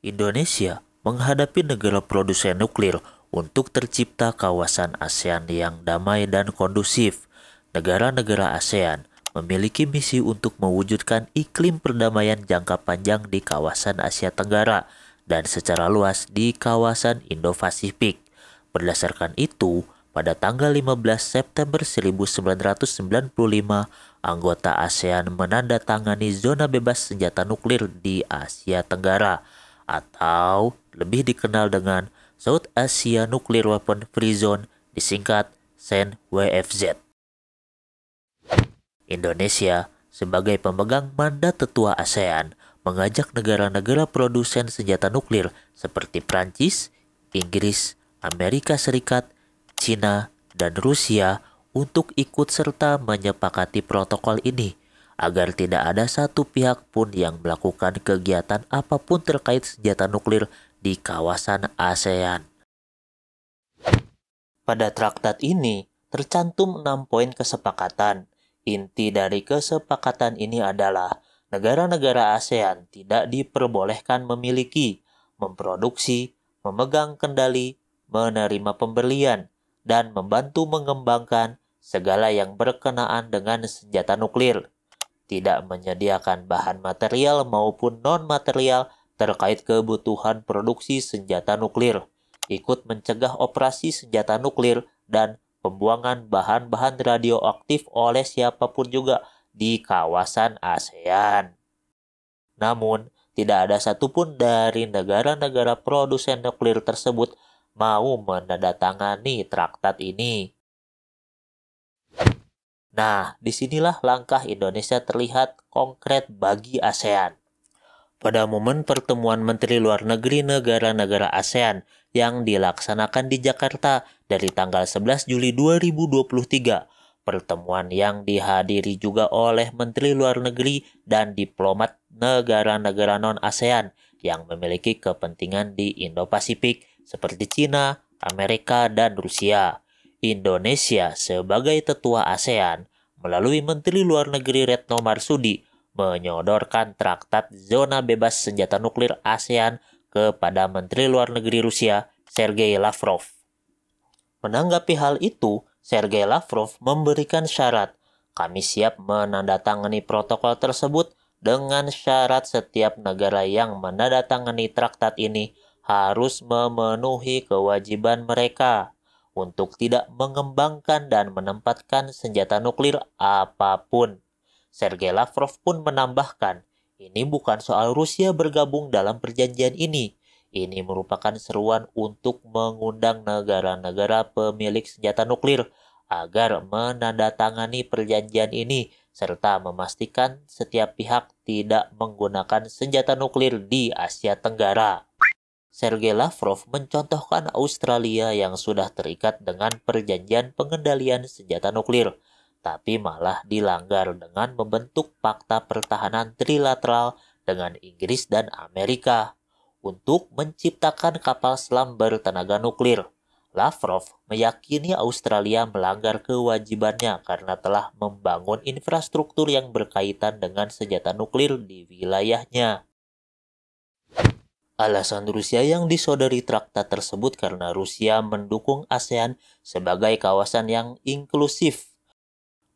Indonesia menghadapi negara produsen nuklir untuk tercipta kawasan ASEAN yang damai dan kondusif. Negara-negara ASEAN memiliki misi untuk mewujudkan iklim perdamaian jangka panjang di kawasan Asia Tenggara dan secara luas di kawasan Indo-Pasifik. Berdasarkan itu, pada tanggal 15 September 1995, anggota ASEAN menandatangani zona bebas senjata nuklir di Asia Tenggara atau lebih dikenal dengan South Asia Nuclear Weapon Free Zone, disingkat SANWFZ. Indonesia sebagai pemegang mandat tetua ASEAN mengajak negara-negara produsen senjata nuklir seperti Prancis, Inggris, Amerika Serikat, China, dan Rusia untuk ikut serta menyepakati protokol ini agar tidak ada satu pihak pun yang melakukan kegiatan apapun terkait senjata nuklir di kawasan ASEAN. Pada traktat ini tercantum 6 poin kesepakatan. Inti dari kesepakatan ini adalah negara-negara ASEAN tidak diperbolehkan memiliki, memproduksi, memegang kendali, menerima pembelian, dan membantu mengembangkan segala yang berkenaan dengan senjata nuklir. Tidak menyediakan bahan material maupun non-material terkait kebutuhan produksi senjata nuklir, ikut mencegah operasi senjata nuklir dan pembuangan bahan-bahan radioaktif oleh siapapun juga di kawasan ASEAN. Namun, tidak ada satupun dari negara-negara produsen nuklir tersebut mau menandatangani traktat ini. Nah, disinilah langkah Indonesia terlihat konkret bagi ASEAN. Pada momen pertemuan Menteri Luar Negeri negara-negara ASEAN yang dilaksanakan di Jakarta dari tanggal 11 Juli 2023, pertemuan yang dihadiri juga oleh Menteri Luar Negeri dan diplomat negara-negara non-ASEAN yang memiliki kepentingan di Indo-Pasifik seperti China, Amerika, dan Rusia. Indonesia sebagai tetua ASEAN melalui Menteri Luar Negeri Retno Marsudi menyodorkan traktat zona bebas senjata nuklir ASEAN kepada Menteri Luar Negeri Rusia Sergei Lavrov. Menanggapi hal itu, Sergei Lavrov memberikan syarat, kami siap menandatangani protokol tersebut dengan syarat setiap negara yang menandatangani traktat ini harus memenuhi kewajiban mereka untuk tidak mengembangkan dan menempatkan senjata nuklir apapun. Sergei Lavrov pun menambahkan, ini bukan soal Rusia bergabung dalam perjanjian ini. Ini merupakan seruan untuk mengundang negara-negara pemilik senjata nuklir agar menandatangani perjanjian ini serta memastikan setiap pihak tidak menggunakan senjata nuklir di Asia Tenggara. Sergei Lavrov mencontohkan Australia yang sudah terikat dengan perjanjian pengendalian senjata nuklir, tapi malah dilanggar dengan membentuk fakta pertahanan trilateral dengan Inggris dan Amerika untuk menciptakan kapal selam bertenaga nuklir. Lavrov meyakini Australia melanggar kewajibannya karena telah membangun infrastruktur yang berkaitan dengan senjata nuklir di wilayahnya. Alasan Rusia yang disodori traktat tersebut karena Rusia mendukung ASEAN sebagai kawasan yang inklusif.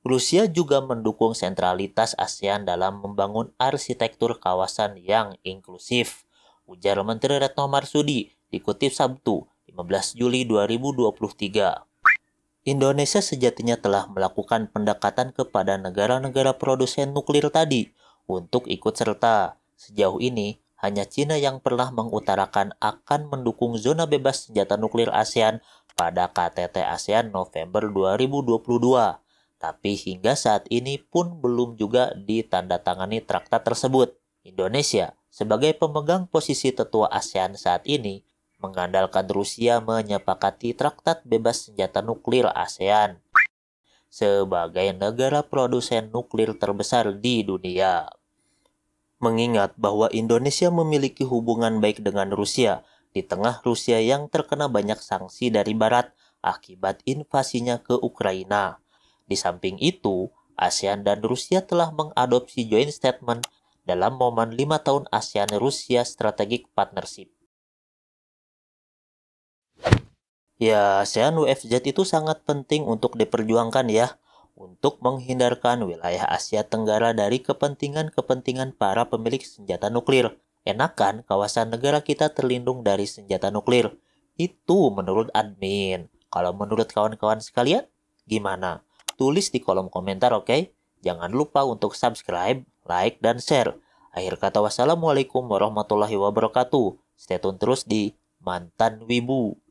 Rusia juga mendukung sentralitas ASEAN dalam membangun arsitektur kawasan yang inklusif, ujar Menteri Retno Marsudi dikutip Sabtu 15 Juli 2023. Indonesia sejatinya telah melakukan pendekatan kepada negara-negara produsen nuklir tadi untuk ikut serta. Sejauh ini, hanya China yang pernah mengutarakan akan mendukung zona bebas senjata nuklir ASEAN pada KTT ASEAN November 2022. Tapi hingga saat ini pun belum juga ditandatangani traktat tersebut. Indonesia, sebagai pemegang posisi tetua ASEAN saat ini, mengandalkan Rusia menyepakati traktat bebas senjata nuklir ASEAN sebagai negara produsen nuklir terbesar di dunia. Mengingat bahwa Indonesia memiliki hubungan baik dengan Rusia, di tengah Rusia yang terkena banyak sanksi dari Barat akibat invasinya ke Ukraina. Di samping itu, ASEAN dan Rusia telah mengadopsi joint statement dalam momen 5 tahun ASEAN-Rusia Strategic Partnership. Ya, ASEAN WFZ itu sangat penting untuk diperjuangkan ya, untuk menghindarkan wilayah Asia Tenggara dari kepentingan-kepentingan para pemilik senjata nuklir. Enak kan kawasan negara kita terlindung dari senjata nuklir? Itu menurut admin. Kalau menurut kawan-kawan sekalian, gimana? Tulis di kolom komentar, oke? Jangan lupa untuk subscribe, like, dan share. Akhir kata, wassalamualaikum warahmatullahi wabarakatuh. Stay tune terus di Mantan Wibu.